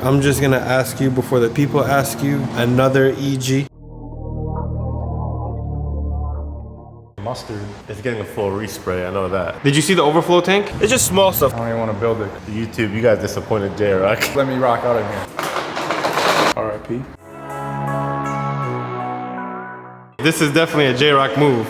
I'm just gonna ask you before the people ask you, another EG. Mustard is getting a full respray, I know that. Did you see the overflow tank? It's just small stuff. I don't even want to build it. YouTube, you guys disappointed J-Rock. Let me rock out in here. R.I.P. This is definitely a J-Rock move.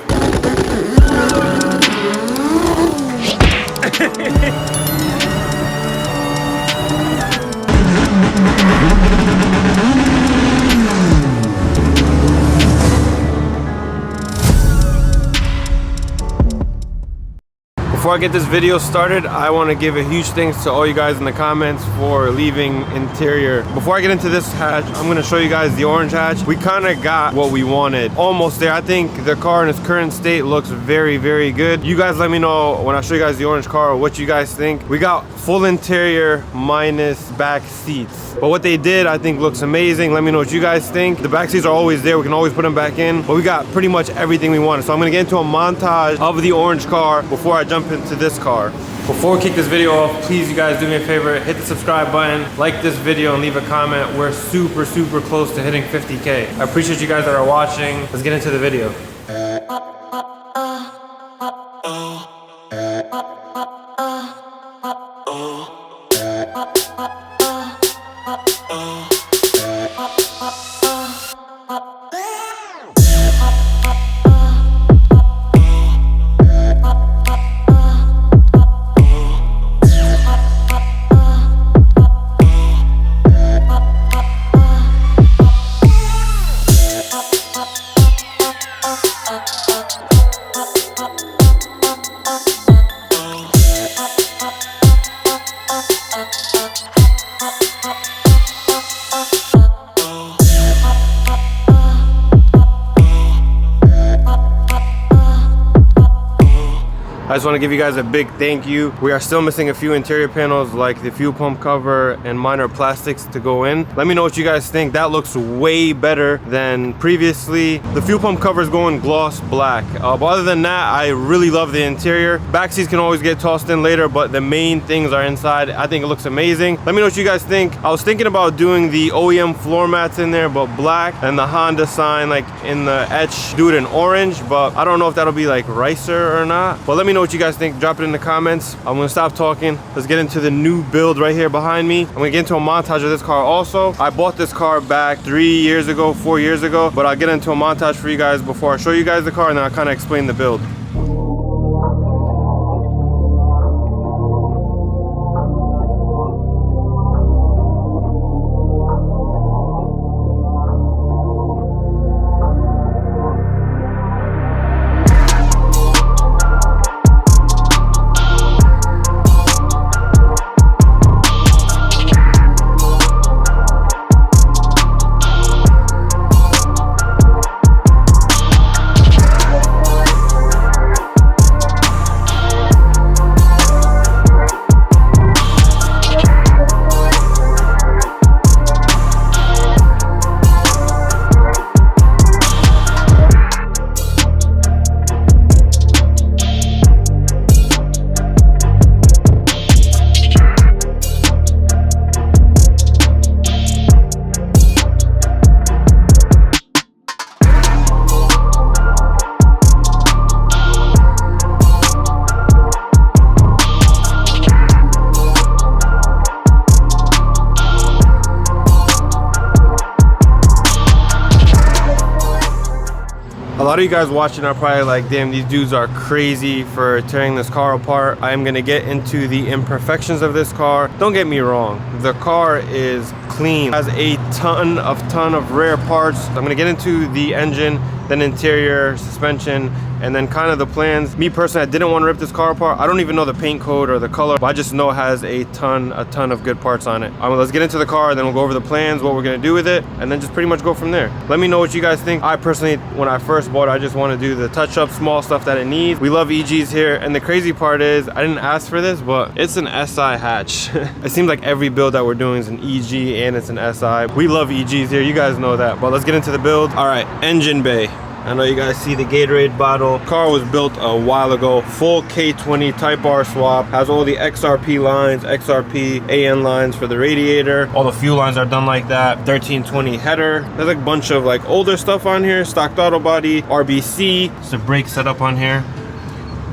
Before I get this video started, I want to give a huge thanks to all you guys in the comments for leaving interior. Before I get into this hatch, I'm going to show you guys the orange hatch. We kind of got what we wanted. Almost there. I think the car in its current state looks very, very good. You guys let me know when I show you guys the orange car what you guys think. We got full interior minus back seats. But what they did, I think, looks amazing. Let me know what you guys think. The back seats are always there. We can always put them back in. But we got pretty much everything we wanted. So I'm going to get into a montage of the orange car before I jump into this car. Before we kick this video off, please, you guys, do me a favor. Hit the subscribe button, like this video, and leave a comment. We're super, super close to hitting 50K. I appreciate you guys that are watching. Let's get into the video. I just want to give you guys a big thank you. We are still missing a few interior panels like the fuel pump cover and minor plastics to go in. Let me know what you guys think. That looks way better than previously. The fuel pump cover is going gloss black. But other than that, I really love the interior. Back seats can always get tossed in later, but the main things are inside. I think it looks amazing. Let me know what you guys think. I was thinking about doing the OEM floor mats in there, but black, and the Honda sign like in the etch, do it in orange, but I don't know if that'll be like ricer or not. But let me know what you guys think. Drop it in the comments. I'm gonna stop talking. Let's get into the new build right here behind me. I'm gonna get into a montage of this car also. I bought this car back 3 years ago, 4 years ago, but I'll get into a montage for you guys before I show you guys the car, and then I'll kind of explain the build. A lot of you guys watching are probably like, damn, these dudes are crazy for tearing this car apart. I am gonna get into the imperfections of this car. Don't get me wrong, the car is clean. It has a ton of rare parts. I'm gonna get into the engine, then interior, suspension, and then kind of the plans. Me personally, I didn't want to rip this car apart. I don't even know the paint code or the color, but I just know it has a ton of good parts on it. Let's get into the car, then we'll go over the plans, what we're gonna do with it, and then just pretty much go from there. Let me know what you guys think. I personally, when I first bought it, I just want to do the touch-up, small stuff that it needs. We love EGs here, and the crazy part is, I didn't ask for this, but it's an SI hatch. It seems like every build that we're doing is an EG and it's an SI. We love EGs here, you guys know that, but let's get into the build. All right, engine bay. I know you guys see the Gatorade bottle. Car was built a while ago. Full K20 Type R swap. Has all the XRP lines, XRP AN lines for the radiator. All the fuel lines are done like that. 1320 header. There's like a bunch of like older stuff on here. Stocked auto body, RBC. It's a brake setup on here.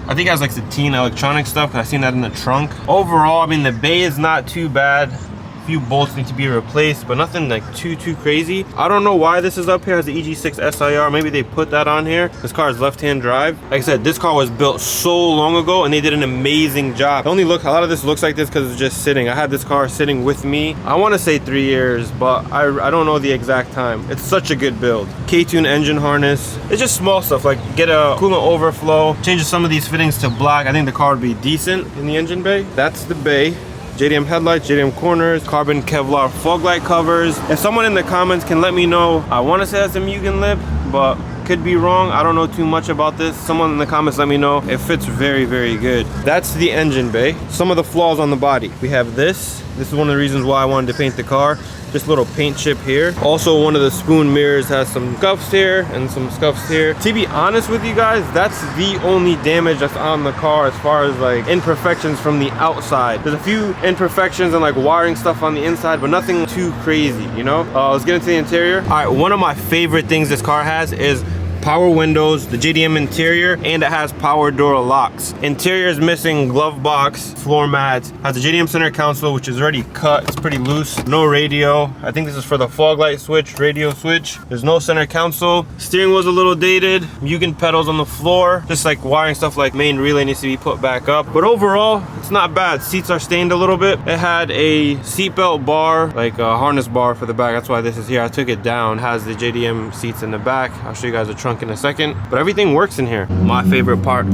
I think it has like the teen electronic stuff. I've seen that in the trunk. Overall, I mean, the bay is not too bad. A few bolts need to be replaced, but nothing like too crazy. I don't know why this is up here as the EG6 SIR. Maybe they put that on here. This car is left-hand drive. Like I said, this car was built so long ago and they did an amazing job. Only look, a lot of this looks like this because it's just sitting. I had this car sitting with me. I want to say 3 years, but I don't know the exact time. It's such a good build. K-tuned engine harness. It's just small stuff like get a coolant overflow, changes some of these fittings to black. I think the car would be decent in the engine bay. That's the bay. JDM headlights, JDM corners, carbon Kevlar fog light covers. If someone in the comments can let me know, I want to say that's a Mugen lip, but could be wrong. I don't know too much about this. Someone in the comments let me know. It fits very good. That's the engine bay. Some of the flaws on the body. We have this. This is one of the reasons why I wanted to paint the car. Just a little paint chip here. Also, one of the spoon mirrors has some scuffs here and some scuffs here. To be honest with you guys, that's the only damage that's on the car as far as like imperfections from the outside. There's a few imperfections and like wiring stuff on the inside, but nothing too crazy, you know? Let's get into the interior. All right, one of my favorite things this car has is power windows, the JDM interior, and it has power door locks. Interior is missing glove box, floor mats, has the JDM center console, which is already cut. It's pretty loose. No radio. I think this is for the fog light switch, radio switch. There's no center console. Steering wheel's a little dated. Mugen pedals on the floor. Just like wiring stuff like main relay needs to be put back up. But overall, it's not bad. Seats are stained a little bit. It had a seatbelt bar, like a harness bar for the back. That's why this is here. I took it down. It has the JDM seats in the back. I'll show you guys the trunk in a second, but everything works in here. My favorite part,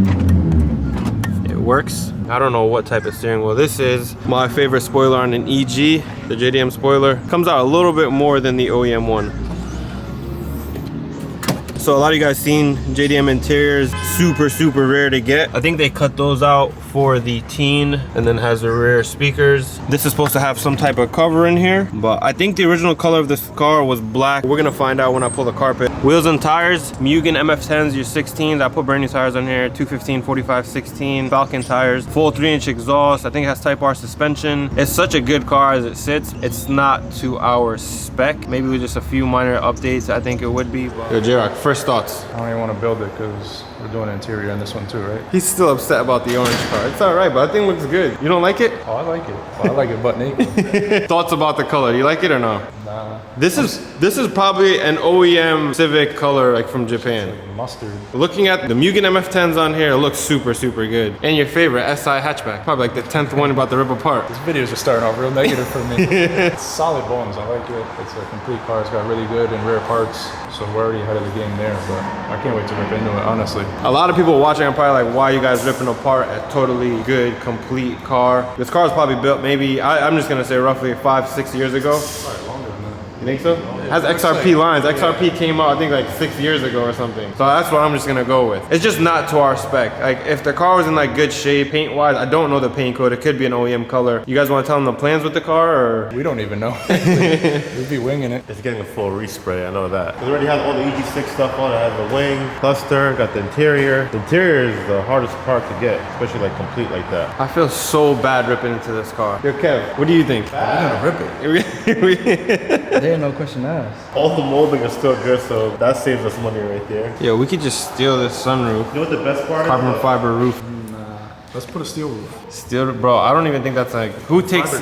it works. I don't know what type of steering wheel this is. My favorite spoiler on an EG, the JDM spoiler, comes out a little bit more than the OEM one. So a lot of you guys seen JDM interiors, super rare to get. I think they cut those out for the teen, and then has the rear speakers. This is supposed to have some type of cover in here, but I think the original color of this car was black. We're gonna find out when I pull the carpet. Wheels and tires, Mugen MF10s, your 16s. I put brand new tires on here, 215, 45, 16, Falcon tires, full 3-inch exhaust. I think it has Type R suspension. It's such a good car as it sits. It's not to our spec. Maybe with just a few minor updates, I think it would be. But... Yo, J-Rock, first thoughts? I don't even want to build it because we're doing interior on this one too, right? He's still upset about the orange car. It's all right, but I think it looks good. You don't like it? Oh, I like it. Well, I like it butt naked. Thoughts about the color? You like it or no? Nah. This is probably an OEM Civic color, like from Japan. Like mustard. Looking at the Mugen MF10s on here, it looks super good. And your favorite SI hatchback, probably like the 10th one about to rip apart. This video is just starting off real negative for me. It's solid bones. I like it. It's a complete car. It's got really good and rare parts. So we're already ahead of the game there, but I can't wait to rip into it, honestly. A lot of people watching are probably like, why are you guys ripping apart a totally good, complete car? This car is probably built maybe, I'm just gonna say roughly 5-6 years ago. Probably longer than that. You think so? It has XRP lines. XRP came out I think like 6 years ago or something. So that's what I'm just gonna go with. It's just not to our spec. Like if the car was in like good shape, paint wise, I don't know the paint code. It could be an OEM color. You guys wanna tell them the plans with the car or? We don't even know. We'd be winging it. It's getting a full respray, I know that. It already has all the EG6 stuff on it. It has the wing, cluster, got the interior. The interior is the hardest part to get, especially like complete like that. I feel so bad ripping into this car. Yo, Kev, what do you think? We're gonna rip it. There ain't no question asked. All the molding is still good, so that saves us money right there. Yo, we could just steal this sunroof. You know what the best part is? Carbon fiber roof. Nah. Let's put a steel roof. Steel, bro, I don't even think that's like, who takes the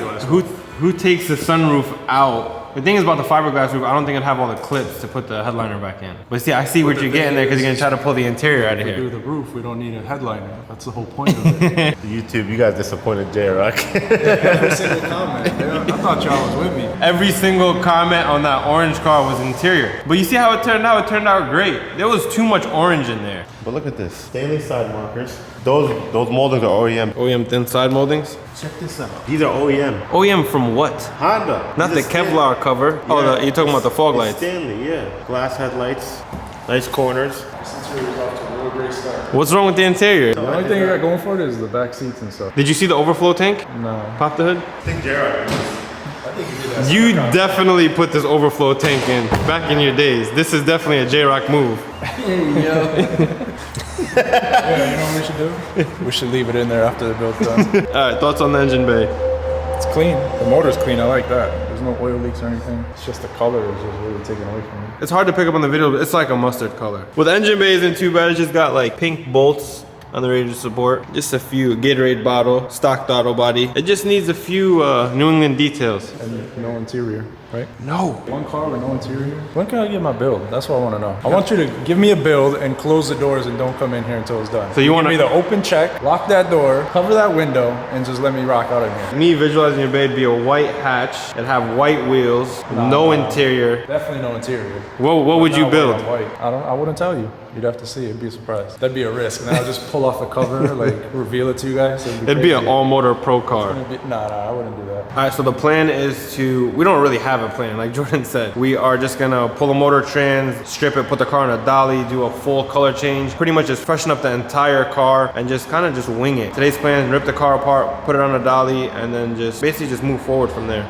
sunroof out? The thing is about the fiberglass roof, I don't think it'd have all the clips to put the headliner back in. But see, I see what you're getting there because you're gonna try to pull the interior out of here. To do the roof, we don't need a headliner. That's the whole point of it. YouTube, you guys disappointed J-Rock. Every single comment. I thought y'all was with me. Every single comment on that orange car was interior. But you see how it turned out? It turned out great. There was too much orange in there. But look at this, stainless side markers. Those moldings are OEM. OEM thin side moldings? Check this out. These are OEM. OEM from what? Honda. Not the Kevlar cover. Yeah. Oh, you're talking about the fog lights. Stanley, yeah. Glass headlights, nice corners. This interior's off to a real great start. What's wrong with the interior? The only thing you got going for it is the back seats and stuff. Did you see the overflow tank? No. Pop the hood? I think J-Rock. You definitely put this overflow tank in back in your days. This is definitely a J-Rock move. Hey, yo. Yeah, you know what we should do? We should leave it in there after the build's done. All right, thoughts on the engine bay? It's clean. The motor's clean. I like that. There's no oil leaks or anything. It's just the color is just really taken away from me. It's hard to pick up on the video, but it's like a mustard color. With the engine bay isn't too bad. It's just got like pink bolts on the radiator support. Just a few Gatorade bottle, stock throttle body. It just needs a few New England details. And no interior, right? No. One car with no interior. When can I get my build? That's what I want to know. I want you to give me a build and close the doors and don't come in here until it's done. So you want me the open check, lock that door, cover that window, and just let me rock out in here. Me visualizing your bay would be a white hatch. It'd have white wheels, no interior. Definitely no interior. What would you Not build? white on white. I wouldn't tell you. You'd have to see. It'd be a surprise. That'd be a risk. And then I'll just pull off the cover, like reveal it to you guys. It'd be an all-motor pro car. Nah, I wouldn't do that. All right, so the plan is we don't really have a plan, like Jordan said. We are just gonna pull the motor trans, strip it, put the car in a dolly, do a full color change, pretty much just freshen up the entire car and just kind of just wing it. Today's plan, rip the car apart, put it on a dolly, and then just basically just move forward from there.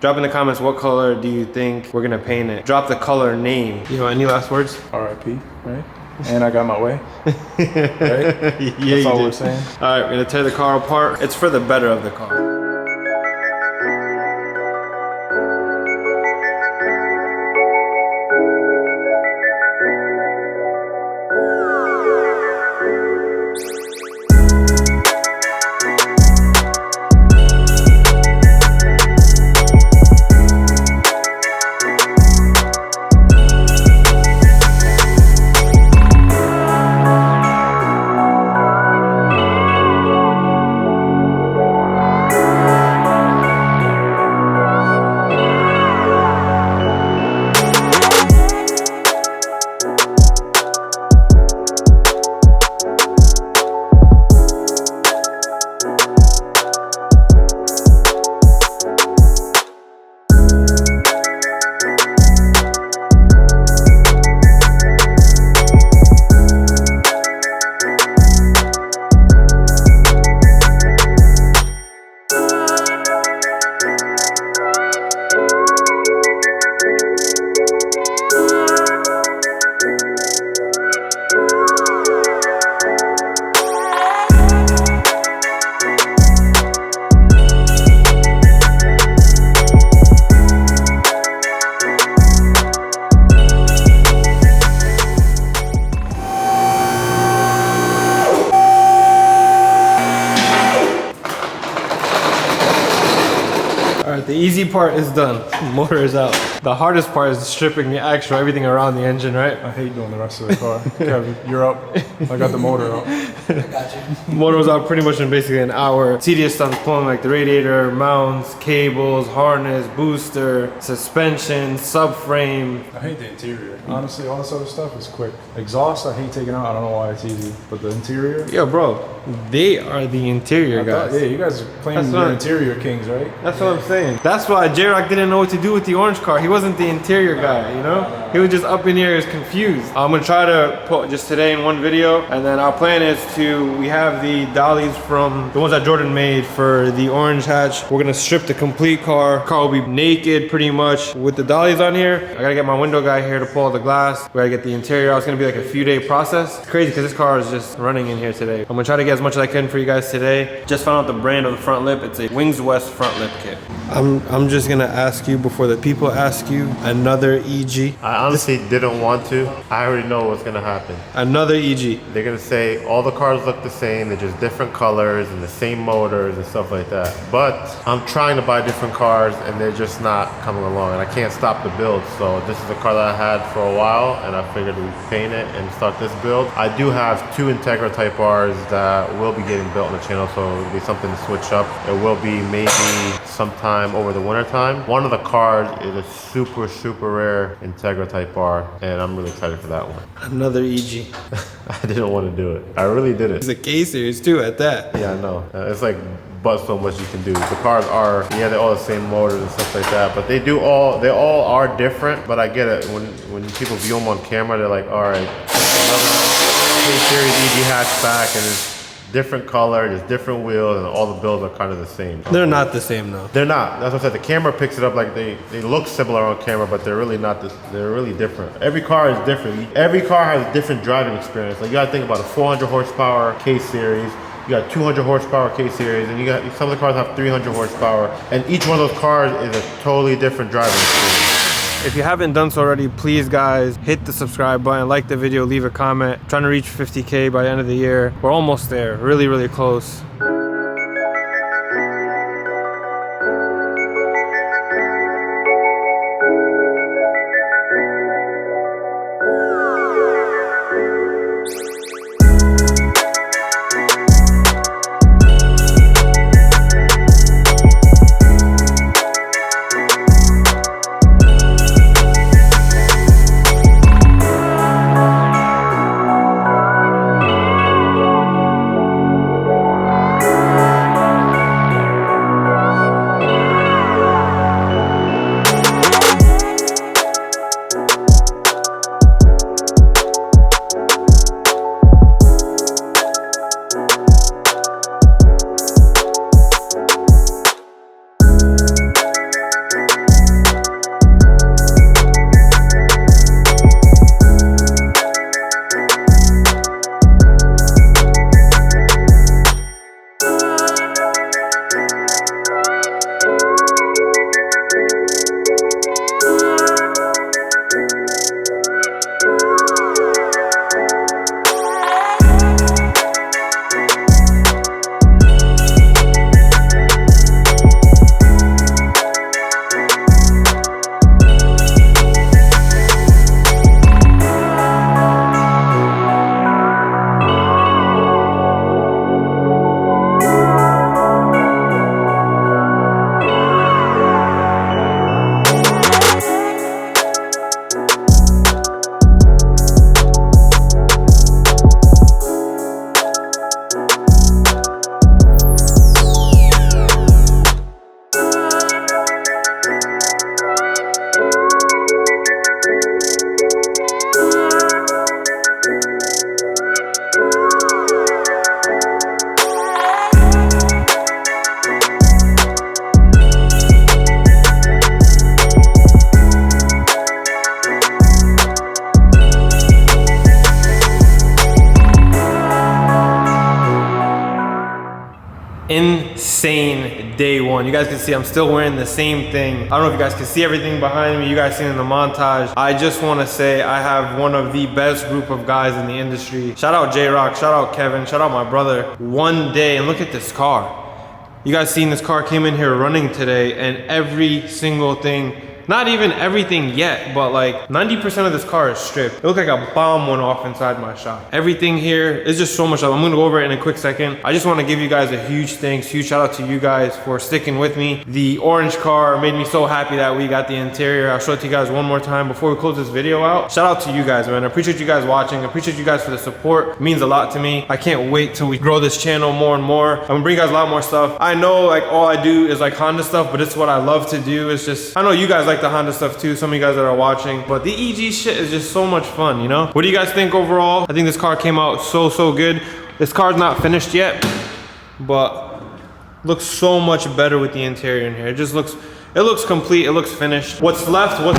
Drop in the comments what color do you think we're gonna paint it. Drop the color name. You know, any last words? R.I.P. Right? And I got my way. Right? Yeah, That's all we're saying. All right, we're gonna tear the car apart. It's for the better of the car. The easy part is done. Motor is out. The hardest part is stripping the actual everything around the engine, right? I hate doing the rest of the car. Kevin, you're up. I got the motor out. Got you. Motor was out pretty much in basically an hour. Tedious stuff is pulling like the radiator, mounts, cables, harness, booster, suspension, subframe. I hate the interior. Honestly, all this other stuff is quick. Exhaust, I hate taking out. I don't know why it's easy. But the interior? Yo, bro, they are the interior guys. Yeah, you guys claim you're interior kings, right? That's what I'm saying. That's why J-Rock didn't know what to do with the orange car. He wasn't the interior guy, you know? He was just up in here, he was confused. I'm gonna try to put just today in one video, and then our plan is we have the dollies from the ones that Jordan made for the orange hatch. We're gonna strip the complete car. Car will be naked pretty much with the dollies on here. I gotta get my window guy here to pull all the glass. We gotta get the interior out. It's gonna be like a few day process. It's crazy because this car is just running in here today. I'm gonna try to get as much as I can for you guys today. Just found out the brand of the front lip. It's a Wings West front lip kit. I'm just gonna ask you before the people ask you, another EG. I honestly didn't want to. I already know what's gonna happen. Another EG. They're gonna say all the cars look the same, they're just different colors and the same motors and stuff like that. But I'm trying to buy different cars and they're just not coming along, and I can't stop the build. So this is a car that I had for a while, and I figured we'd paint it and start this build. I do have two Integra Type Rs that will be getting built on the channel, so it'll be something to switch up. It will be maybe sometime over the winter time. One of the cars is a super rare Integra Type R, and I'm really excited for that one. Another EG. I didn't want to do it. I really didn't. It's a K series too at that. Yeah, I know. It's like but so much you can do. The cars are, yeah, they're all the same motors and stuff like that, but they all are different. But I get it, when people view them on camera, they're like, all right, another K-Series EG hatchback, and it's different color, there's different wheels, and all the builds are kind of the same. They're not the same though. They're not. That's what I said. The camera picks it up like they look similar on camera, but they're really not. They're really different. Every car is different. Every car has a different driving experience. Like you gotta think about a 400 horsepower K-Series. You got 200 horsepower K-Series, and you got some of the cars have 300 horsepower, and each one of those cars is a totally different driving experience. If you haven't done so already, please guys, hit the subscribe button, like the video, leave a comment. Trying to reach 50K by the end of the year. We're almost there, really, really close. Insane day one. You guys can see I'm still wearing the same thing. I don't know if you guys can see everything behind me. You guys seen in the montage. I just want to say I have one of the best group of guys in the industry. Shout out J-Rock, shout out Kevin, shout out my brother. One day, and look at this car. You guys seen this car came in here running today, and every single thing, not even everything yet, but like 90% of this car is stripped. It looked like a bomb went off inside my shop. Everything here is just so much love. I'm gonna go over it in a quick second. I just wanna give you guys a huge thanks, huge shout out to you guys for sticking with me. The orange car made me so happy that we got the interior. I'll show it to you guys one more time before we close this video out. Shout out to you guys, man. I appreciate you guys watching. I appreciate you guys for the support. It means a lot to me. I can't wait till we grow this channel more and more. I'm gonna bring you guys a lot more stuff. I know like all I do is like Honda stuff, but it's what I love to do. It's just, I know you guys like the Honda stuff too, some of you guys that are watching, but the EG shit is just so much fun, you know? What do you guys think overall? I think this car came out so good. This car's not finished yet, but looks so much better with the interior in here. It looks complete, it looks finished. What's left, what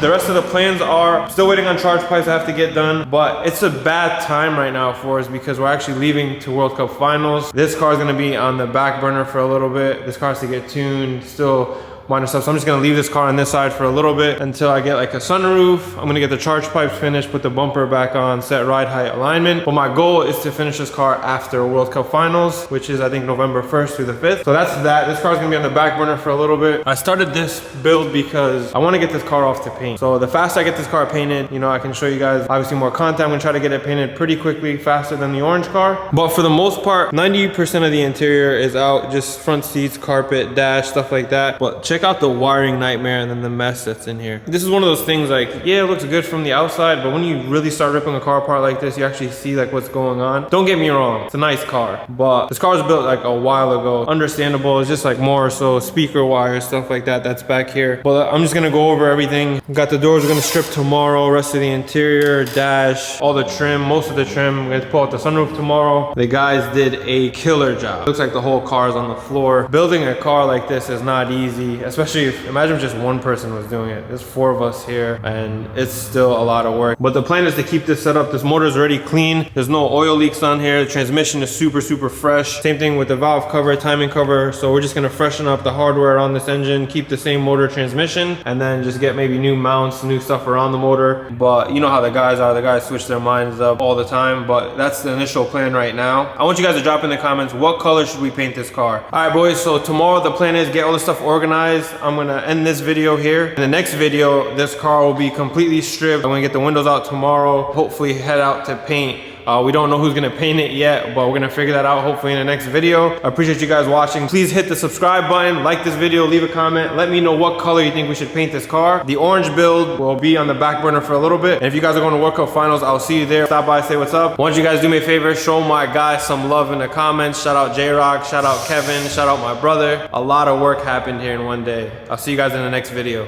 the rest of the plans are, still waiting on charge pipes I have to get done, but it's a bad time right now for us because we're actually leaving to World Cup finals. This car is gonna be on the back burner for a little bit. This car has to get tuned, still minor stuff. So I'm just gonna leave this car on this side for a little bit until I get like a sunroof. I'm gonna get the charge pipes finished, put the bumper back on, set ride height alignment. But my goal is to finish this car after World Cup finals, which is I think November 1st through the 5th. So that's that. This car's gonna be on the back burner for a little bit. I started this build because I wanna get this car off to paint. So the faster I get this car painted, you know, I can show you guys obviously more content. I'm gonna try to get it painted pretty quickly, faster than the orange car. But for the most part, 90% of the interior is out, just front seats, carpet, dash, stuff like that. But check out the wiring nightmare and then the mess that's in here. This is one of those things like, yeah, it looks good from the outside, but when you really start ripping a car apart like this, you actually see like what's going on. Don't get me wrong, it's a nice car, but this car was built like a while ago. Understandable, it's just like more so speaker wires, stuff like that, that's back here. But I'm just gonna go over everything. Got the doors, we're gonna strip tomorrow, rest of the interior, dash, all the trim, most of the trim. We're gonna pull out the sunroof tomorrow. The guys did a killer job. Looks like the whole car is on the floor. Building a car like this is not easy, especially if, imagine if just one person was doing it. There's 4 of us here and it's still a lot of work. But the plan is to keep this set up. This motor is already clean. There's no oil leaks on here. The transmission is super fresh. Same thing with the valve cover, timing cover. So we're just gonna freshen up the hardware on this engine, keep the same motor transmission, and then just get maybe new mounts, new stuff around the motor. But you know how the guys are. The guys switch their minds up all the time, but that's the initial plan right now. I want you guys to drop in the comments, what color should we paint this car? All right, boys, so tomorrow the plan is get all this stuff organized. I'm gonna end this video here. In the next video, this car will be completely stripped. I'm gonna get the windows out tomorrow, hopefully head out to paint. We don't know who's gonna paint it yet, but we're gonna figure that out hopefully in the next video. I appreciate you guys watching. Please hit the subscribe button, like this video, leave a comment. Let me know what color you think we should paint this car. The orange build will be on the back burner for a little bit. And if you guys are going to World Cup finals, I'll see you there. Stop by, say what's up. Why don't you guys do me a favor, show my guys some love in the comments. Shout out J-Rock, shout out Kevin, shout out my brother. A lot of work happened here in one day. I'll see you guys in the next video.